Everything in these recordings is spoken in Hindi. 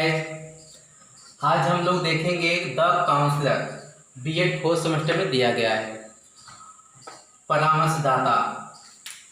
आज हम लोग देखेंगे the counsellor BEd fourth semester में दिया गया है। परामर्शदाता।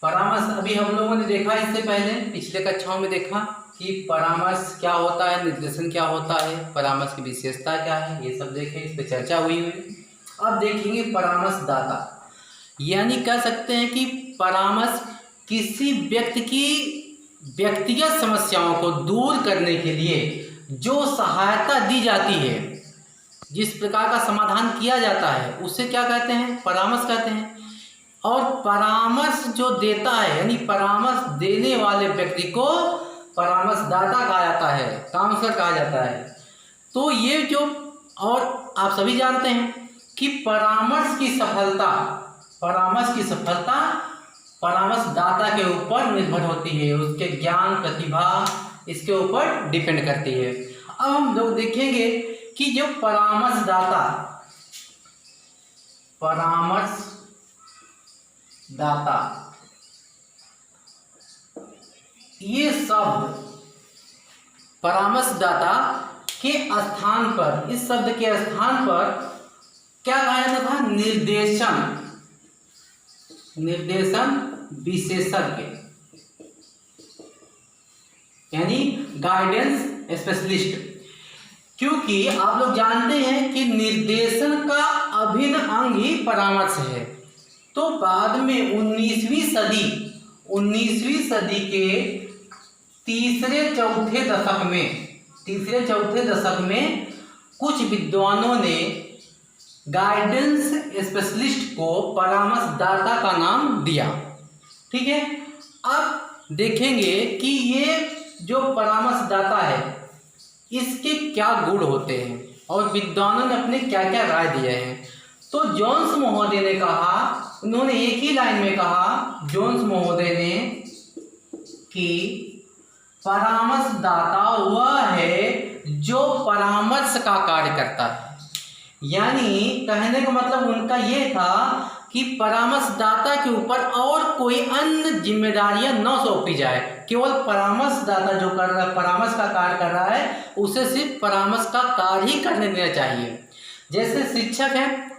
परामर्श अभी हम लोगों ने देखा, इससे पहले पिछले कक्षाओं में देखा कि परामर्श क्या होता है, निर्देशन क्या होता है, परामर्श की विशेषता क्या है, ये सब देखें, इस पर चर्चा हुई हुई। अब देखेंगे परामर्शदाता, यानी कह सकते हैं कि परामर्श किसी व्यक्ति की व्यक्तिगत समस्याओं को दूर करने के लिए जो सहायता दी जाती है, जिस प्रकार का समाधान किया जाता है, उसे क्या कहते हैं? परामर्श कहते हैं। और परामर्श जो देता है, यानी परामर्श देने वाले व्यक्ति को परामर्शदाता कहा जाता है, काउंसलर कहा जाता है। तो ये जो, और आप सभी जानते हैं कि परामर्श की सफलता परामर्शदाता के ऊपर निर्भर होती है, उसके ज्ञान प्रतिभा इसके ऊपर डिपेंड करती है। अब हम लोग देखेंगे कि जो परामर्शदाता ये शब्द परामर्शदाता के स्थान पर, इस शब्द के स्थान पर क्या कहा जाता था? निर्देशन विशेषज्ञ, यानी गाइडेंस स्पेशलिस्ट। क्योंकि आप लोग जानते हैं कि निर्देशन का अभिन्न अंग ही परामर्श है। तो बाद में 19वीं सदी के तीसरे चौथे दशक में कुछ विद्वानों ने गाइडेंस स्पेशलिस्ट को परामर्शदाता का नाम दिया। ठीक है, अब देखेंगे कि ये जो परामर्शदाता है, इसके क्या गुण होते हैं और विद्वानों ने अपने क्या क्या राय दिए हैं। तो जोन्स महोदय ने कहा, उन्होंने एक ही लाइन में कहा, जोन्स महोदय ने, कि परामर्शदाता वह है जो परामर्श का कार्य करता है। यानी कहने का मतलब उनका ये था कि परामर्शदाता के ऊपर और कोई अन्य जिम्मेदारियां न सौंपी जाए, केवल परामर्शदाता जो कर रहा है, परामर्श का कार्य कर रहा है, उसे सिर्फ परामर्श का कार्य ही करने देना चाहिए। जैसे शिक्षक हैं,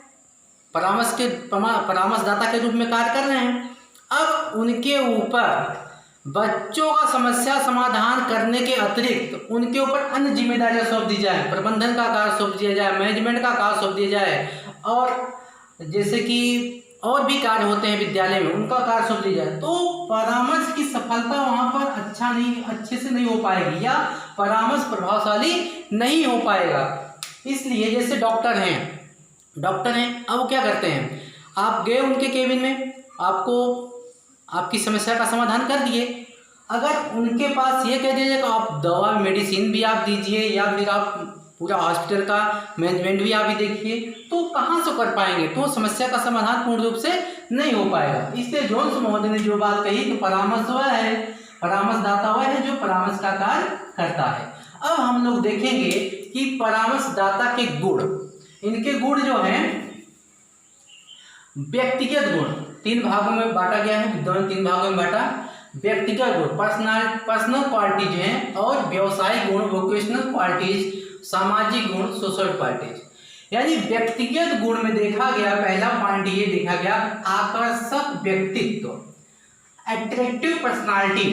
परामर्शदाता के रूप में कार्य कर रहे हैं, अब उनके ऊपर बच्चों का समस्या समाधान करने के अतिरिक्त उनके ऊपर अन्य जिम्मेदारियां सौंप दी जाए, प्रबंधन का कार्य सौंप दिया जाए, मैनेजमेंट का कार्य सौंप दिया जाए, और जैसे कि और भी कार्य होते हैं विद्यालय में, उनका कार्य सौंप दिया जाए, तो परामर्श की सफलता वहाँ पर अच्छे से नहीं हो पाएगी, या परामर्श प्रभावशाली नहीं हो पाएगा। इसलिए जैसे डॉक्टर हैं, अब वो क्या करते हैं? आप गए उनके केबिन में, आपको आपकी समस्या का समाधान कर दिए। अगर उनके पास ये कह दीजिए कि आप दवा मेडिसिन भी आप दीजिए, या फिर आप पूरा हॉस्पिटल का मैनेजमेंट भी आप ही देखिए, तो कहाँ से कर पाएंगे? तो समस्या का समाधान पूर्ण रूप से नहीं हो पाएगा। इसलिए जोन्स महोदय ने जो बात कही कि परामर्शदाता वह है जो परामर्श का कार्य करता है। अब हम लोग देखेंगे कि परामर्शदाता के गुण, इनके गुण जो हैं, व्यक्तिगत गुण 3 भागों में बांटा गया है, विद्वान 3 भागों में बांटा। व्यक्तिगत गुण पर्सनल क्वालिटीज हैं, और व्यवसायिक गुण वोकेशनल क्वालिटीज, सामाजिक गुण सोशल क्वालिटीज। यानी व्यक्तिगत गुण में देखा गया, पहला पॉइंट ये देखा गया, आकर्षक व्यक्तित्व, अट्रैक्टिव पर्सनालिटी।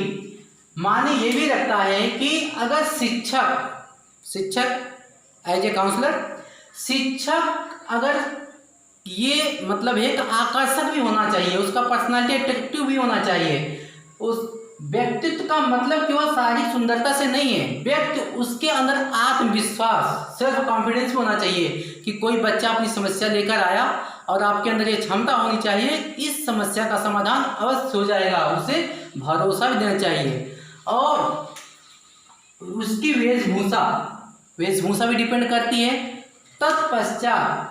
माने ये भी रखता है कि अगर शिक्षक एज ए काउंसलर, शिक्षक अगर ये मतलब है कि आकर्षक भी होना चाहिए, उसका पर्सनालिटी अट्रैक्टिव भी होना चाहिए। उस व्यक्तित्व का मतलब केवल शारीरिक सुंदरता से नहीं है, व्यक्ति उसके अंदर आत्मविश्वास, सेल्फ कॉन्फिडेंस होना चाहिए कि कोई बच्चा अपनी समस्या लेकर आया और आपके अंदर ये क्षमता होनी चाहिए, इस समस्या का समाधान अवश्य हो जाएगा, उसे भरोसा भी देना चाहिए। और उसकी वेशभूषा भी डिपेंड करती है। तत्पश्चात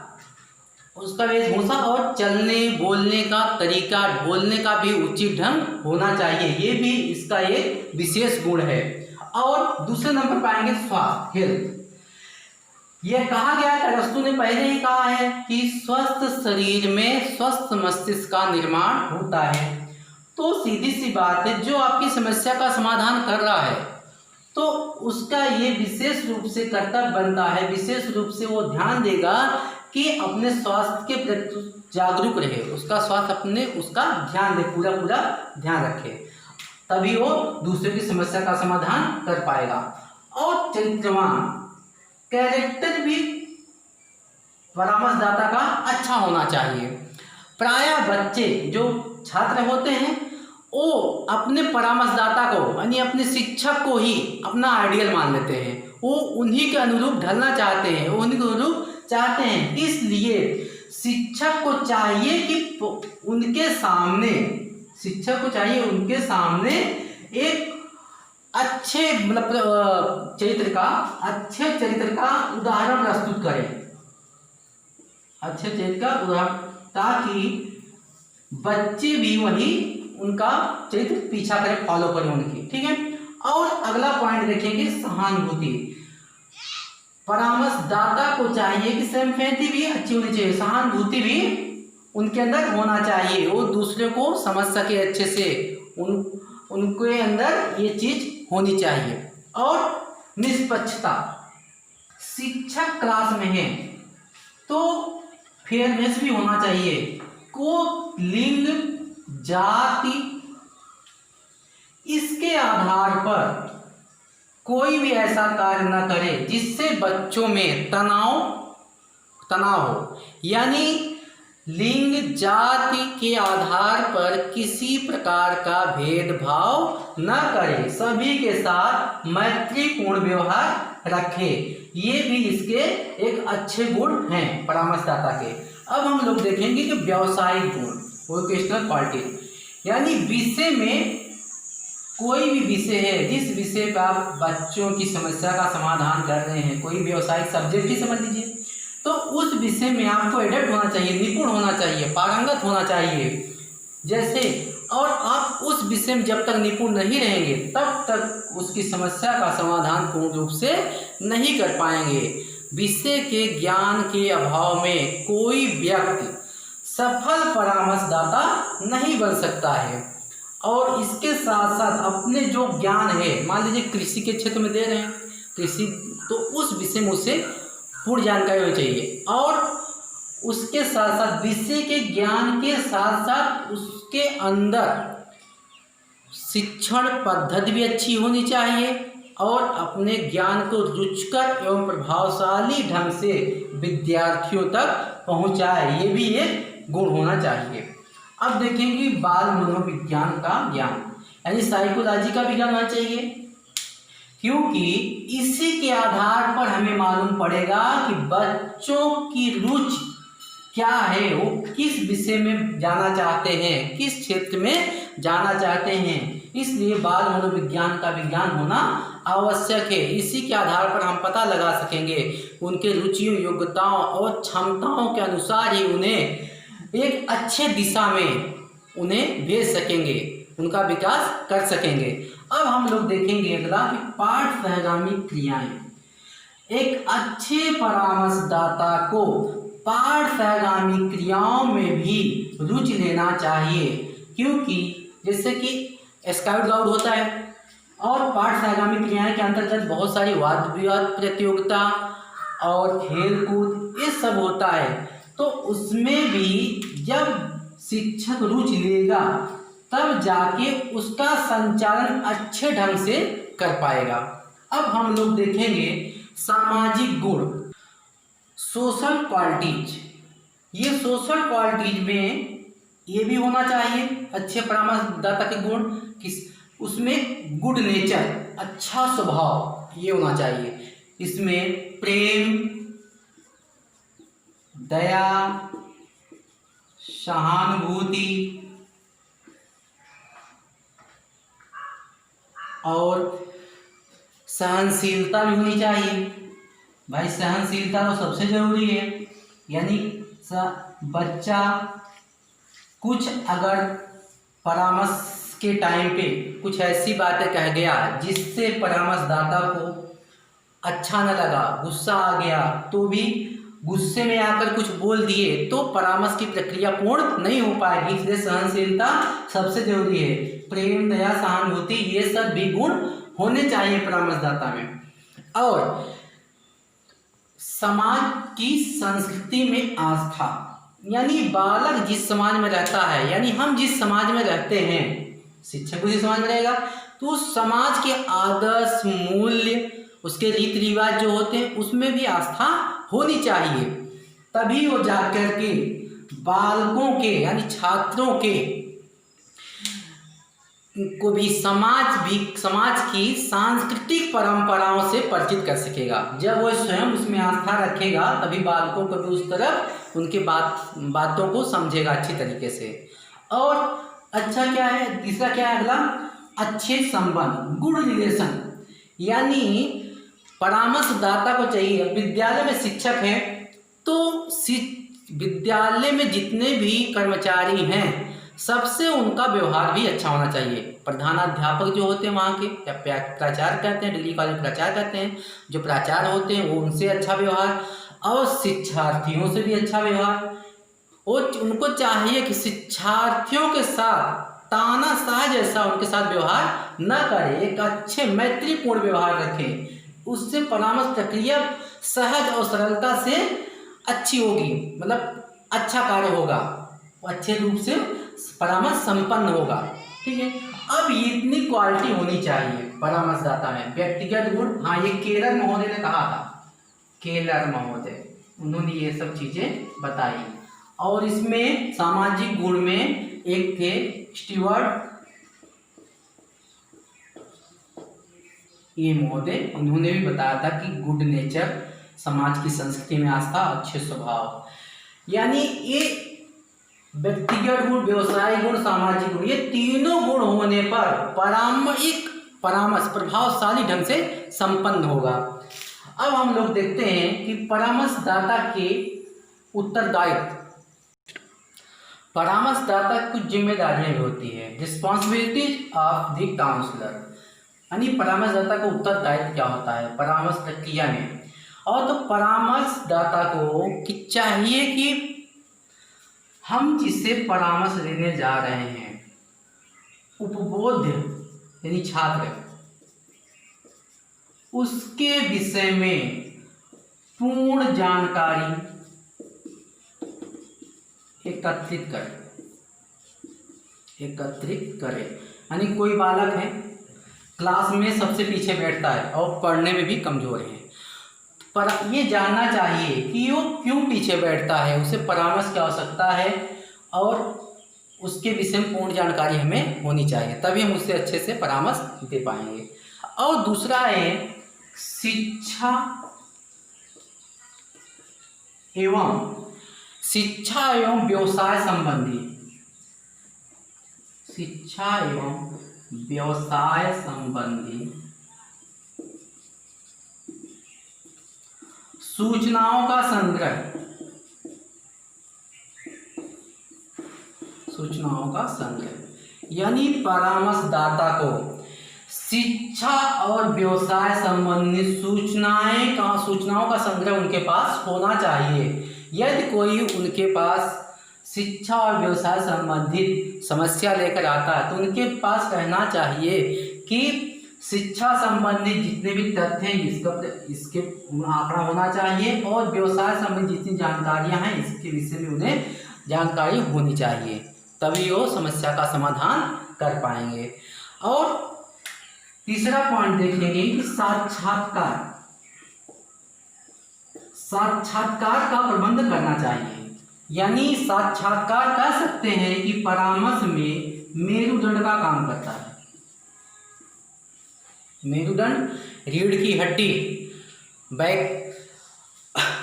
उसका वेशभूषा और चलने बोलने का तरीका, बोलने का भी उचित ढंग होना चाहिए, ये भी इसका एक विशेष गुण है। और दूसरे नंबर पाएंगे स्वास्थ्य, हेल्थ। यह कहा गया है, अरस्तु ने पहले ही कहा है कि स्वस्थ शरीर में स्वस्थ मस्तिष्क का निर्माण होता है। तो सीधी सी बात है, जो आपकी समस्या का समाधान कर रहा है तो उसका ये विशेष रूप से कर्तव्य बनता है, विशेष रूप से वो ध्यान देगा कि अपने स्वास्थ्य के प्रति जागरूक रहे, उसका स्वास्थ्य अपने उसका ध्यान दे, पूरा पूरा ध्यान रखे, तभी वो दूसरे की समस्या का समाधान कर पाएगा। और चरित्रवान कैरेक्टर भी परामर्शदाता का अच्छा होना चाहिए। प्रायः बच्चे जो छात्र होते हैं वो अपने परामर्शदाता को यानी अपने शिक्षक को ही अपना आइडियल मान लेते हैं, वो उन्हीं के अनुरूप ढलना चाहते हैं, वो उन्हीं के अनुरूप चाहते हैं। इसलिए शिक्षक को चाहिए कि उनके सामने एक अच्छे चरित्र का उदाहरण प्रस्तुत करें, अच्छे चरित्र का उदाहरण, ताकि बच्चे भी वही उनका चरित्र पीछा करें, फॉलो करें उनकी, ठीक है। और अगला पॉइंट देखेंगे सहानुभूति। परामर्शदाता को चाहिए कि सिंपैथी भी अच्छी होनी चाहिए, सहानुभूति भी उनके अंदर होना चाहिए, वो दूसरे को समझ सके अच्छे से, उनके अंदर ये चीज होनी चाहिए। और निष्पक्षता, शिक्षक क्लास में है तो फेयरनेस भी होना चाहिए, को लिंग जाति इसके आधार पर कोई भी ऐसा कार्य न करे जिससे बच्चों में तनाव हो, यानी लिंग जाति के आधार पर किसी प्रकार का भेदभाव न करे, सभी के साथ मैत्रीपूर्ण व्यवहार रखे, ये भी इसके एक अच्छे गुण हैं परामर्शदाता के। अब हम लोग देखेंगे कि व्यावसायिक गुण, वोकेशनल क्वालिटी, यानी विषय में कोई भी विषय है, जिस विषय पर आप बच्चों की समस्या का समाधान कर रहे हैं, कोई व्यावसायिक सब्जेक्ट ही समझ लीजिए, तो उस विषय में आपको एडेप्ट होना चाहिए, निपुण होना चाहिए, पारंगत होना चाहिए जैसे। और आप उस विषय में जब तक निपुण नहीं रहेंगे तब तक उसकी समस्या का समाधान पूर्ण रूप से नहीं कर पाएंगे। विषय के ज्ञान के अभाव में कोई व्यक्ति सफल परामर्शदाता नहीं बन सकता है। और इसके साथ साथ अपने जो ज्ञान है, मान लीजिए कृषि के क्षेत्र में दे रहे हैं कृषि, तो उस विषय में उसे पूर्ण जानकारी होनी चाहिए, और उसके साथ साथ विषय के ज्ञान के साथ साथ उसके अंदर शिक्षण पद्धति भी अच्छी होनी चाहिए, और अपने ज्ञान को रुचिकर एवं प्रभावशाली ढंग से विद्यार्थियों तक पहुंचाए, ये भी एक गुण होना चाहिए। अब देखेंगे बाल मनोविज्ञान का ज्ञान, यानी साइकोलॉजी का भी ज्ञान होना चाहिए, क्योंकि इसी के आधार पर हमें मालूम पड़ेगा कि बच्चों की रुचि क्या है, वो किस विषय में जाना चाहते हैं, किस क्षेत्र में जाना चाहते हैं। इसलिए बाल मनोविज्ञान का विज्ञान होना आवश्यक है। इसी के आधार पर हम पता लगा सकेंगे उनके रुचियों, योग्यताओं और क्षमताओं के अनुसार ही उन्हें एक अच्छे दिशा में उन्हें भेज सकेंगे, उनका विकास कर सकेंगे। अब हम लोग देखेंगे अगला कि पाठ सहगामी क्रियाएं। एक अच्छे परामर्शदाता को पाठ सहगामी क्रियाओं में भी रुचि लेना चाहिए, क्योंकि जैसे कि स्काउट गाउट होता है और पाठ सहगामी क्रियाएं के अंतर्गत बहुत सारी वाद विवाद प्रतियोगिता और खेल कूद ये सब होता है, तो उसमें भी जब शिक्षक रुचि लेगा तब जाके उसका संचालन अच्छे ढंग से कर पाएगा। अब हम लोग देखेंगे सामाजिक गुण, सोशल क्वालिटीज। ये सोशल क्वालिटीज में ये भी होना चाहिए अच्छे परामर्शदाता के गुण, किस उसमें गुड नेचर, अच्छा स्वभाव ये होना चाहिए। इसमें प्रेम, दया, सहानुभूति और सहनशीलता भी होनी चाहिए। भाई सहनशीलता तो सबसे जरूरी है, यानी बच्चा कुछ अगर परामर्श के टाइम पे कुछ ऐसी बातें कह गया जिससे परामर्शदाता को अच्छा न लगा, गुस्सा आ गया, तो भी गुस्से में आकर कुछ बोल दिए तो परामर्श की प्रक्रिया पूर्ण नहीं हो पाएगी। इसलिए सहनशीलता सबसे जरूरी है। प्रेम, दया, सहानुभूति ये सब भी गुण होने चाहिए परामर्शदाता में। और समाज की संस्कृति में आस्था, यानी बालक जिस समाज में रहता है, यानी हम जिस समाज में रहते हैं, शिक्षक उसी समाज में रहेगा, तो उस समाज के आदर्श मूल्य, उसके रीति रिवाज जो होते हैं उसमें भी आस्था होनी चाहिए। तभी वो जाकर के बालकों के यानी छात्रों के को भी समाज की सांस्कृतिक परंपराओं से परिचित कर सकेगा। जब वो स्वयं उसमें आस्था रखेगा तभी बालकों को भी उस तरफ उनके बातों को समझेगा अच्छी तरीके से। और अच्छा क्या है, तीसरा क्या है अगला, अच्छे संबंध, गुड रिलेशन, यानी परामर्शदाता को चाहिए, विद्यालय में शिक्षक है तो विद्यालय में जितने भी कर्मचारी हैं सबसे उनका व्यवहार भी अच्छा होना चाहिए। प्रधानाध्यापक जो होते हैं वहाँ के, या प्राचार्य कहते हैं, डिग्री कॉलेज प्राचार्य कहते हैं, जो प्राचार्य होते हैं वो उनसे अच्छा व्यवहार, और शिक्षार्थियों से भी अच्छा व्यवहार। और उनको चाहिए कि शिक्षार्थियों के साथ तानाशाह जैसा उनके साथ व्यवहार न करें, एक अच्छे मैत्रीपूर्ण व्यवहार रखें। उससे परामर्श प्रक्रिया सहज और सरलता से अच्छी होगी, मतलब अच्छा कार्य होगा, अच्छे रूप से परामर्श संपन्न होगा। ठीक है, अब इतनी क्वालिटी होनी चाहिए परामर्शदाता में। व्यक्तिगत गुण, हाँ ये केलर महोदय ने कहा था, केलर महोदय, उन्होंने ये सब चीजें बताई। और इसमें सामाजिक गुण में एक थे स्टीवर्ट, ये महोदय, उन्होंने भी बताया था कि गुड नेचर, समाज की संस्कृति में आस्था, अच्छे स्वभाव, यानी ये व्यक्तिगत गुण, व्यवसायिक गुण, सामाजिक गुण, ये तीनों गुण होने पर परामर्श प्रभावशाली ढंग से संपन्न होगा। अब हम लोग देखते हैं कि परामर्शदाता के उत्तरदायित्व। परामर्शदाता की कुछ जिम्मेदारियां भी होती है, रिस्पॉन्सिबिलिटीज ऑफ द काउंसलर, यानी परामर्शदाता का उत्तरदायित्व क्या होता है परामर्श प्रक्रिया में। और तो परामर्शदाता को कि चाहिए कि हम जिससे परामर्श लेने जा रहे हैं, उपबोध्य यानी छात्र, उसके विषय में पूर्ण जानकारी एकत्रित करे। यानी कोई बालक है क्लास में सबसे पीछे बैठता है और पढ़ने में भी कमजोर है, पर ये जानना चाहिए कि वो क्यों पीछे बैठता है, उसे परामर्श की आवश्यकता है, और उसके विषय में पूर्ण जानकारी हमें होनी चाहिए, तभी हम उससे अच्छे से परामर्श दे पाएंगे। और दूसरा है शिक्षा एवं व्यवसाय संबंधी सूचनाओं का संग्रह, यानी परामर्शदाता को शिक्षा और व्यवसाय संबंधी सूचनाओं का संग्रह उनके पास होना चाहिए। यदि कोई उनके पास शिक्षा और व्यवसाय संबंधित समस्या लेकर आता है तो उनके पास कहना चाहिए कि शिक्षा संबंधित जितने भी तथ्य हैं इसके आंकड़ा होना चाहिए, और व्यवसाय संबंधी जितनी जानकारियां हैं इसके विषय में उन्हें जानकारी होनी चाहिए, तभी वो समस्या का समाधान कर पाएंगे। और तीसरा पॉइंट देखेंगे कि साक्षात्कार का प्रबंध करना चाहिए, यानी साक्षात्कार कह सकते हैं कि परामर्श में मेरुदंड का काम करता है। मेरुदंड, रीढ़ की हड्डी,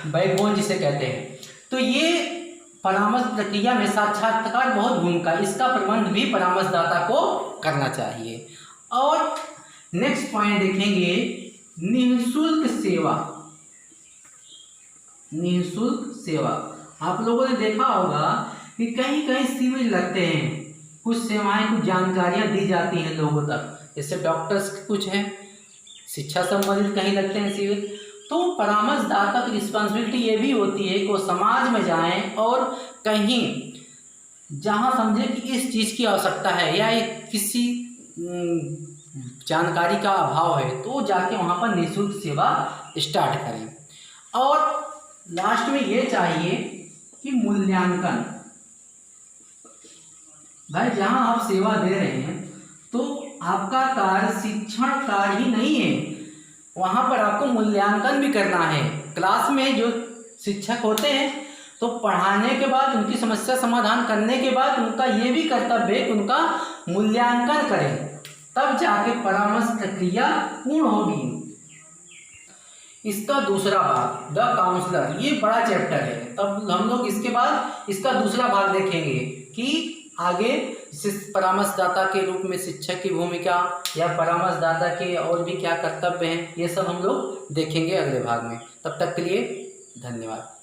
बैकबोन जिसे कहते हैं, तो ये परामर्श प्रक्रिया में साक्षात्कार बहुत भूमिका, इसका प्रबंध भी परामर्शदाता को करना चाहिए। और नेक्स्ट पॉइंट देखेंगे निःशुल्क सेवा। आप लोगों ने देखा होगा कि कहीं कहीं शिविर लगते हैं, कुछ सेवाएं, कुछ जानकारियां दी जाती हैं लोगों तक, जैसे डॉक्टर्स कुछ हैं, शिक्षा संबंधित कहीं लगते हैं शिविर, तो परामर्शदाता की रिस्पॉन्सिबिलिटी ये भी होती है कि वो समाज में जाएं और कहीं जहां समझे कि इस चीज़ की आवश्यकता है या किसी जानकारी का अभाव है तो जाके वहाँ पर निःशुल्क सेवा स्टार्ट करें। और लास्ट में ये चाहिए कि मूल्यांकन, भाई जहाँ आप सेवा दे रहे हैं तो आपका कार्य शिक्षण कार्य ही नहीं है, वहाँ पर आपको मूल्यांकन भी करना है। क्लास में जो शिक्षक होते हैं तो पढ़ाने के बाद उनकी समस्या समाधान करने के बाद उनका ये भी कर्तव्य है कि उनका मूल्यांकन करें, तब जाके परामर्श प्रक्रिया पूर्ण होगी। इसका दूसरा भाग द काउंसलर, ये बड़ा चैप्टर है, तब हम लोग इसके बाद इसका दूसरा भाग देखेंगे कि आगे परामर्शदाता के रूप में शिक्षक की भूमिका या परामर्शदाता के और भी क्या कर्तव्य हैं, ये सब हम लोग देखेंगे अगले भाग में। तब तक के लिए धन्यवाद।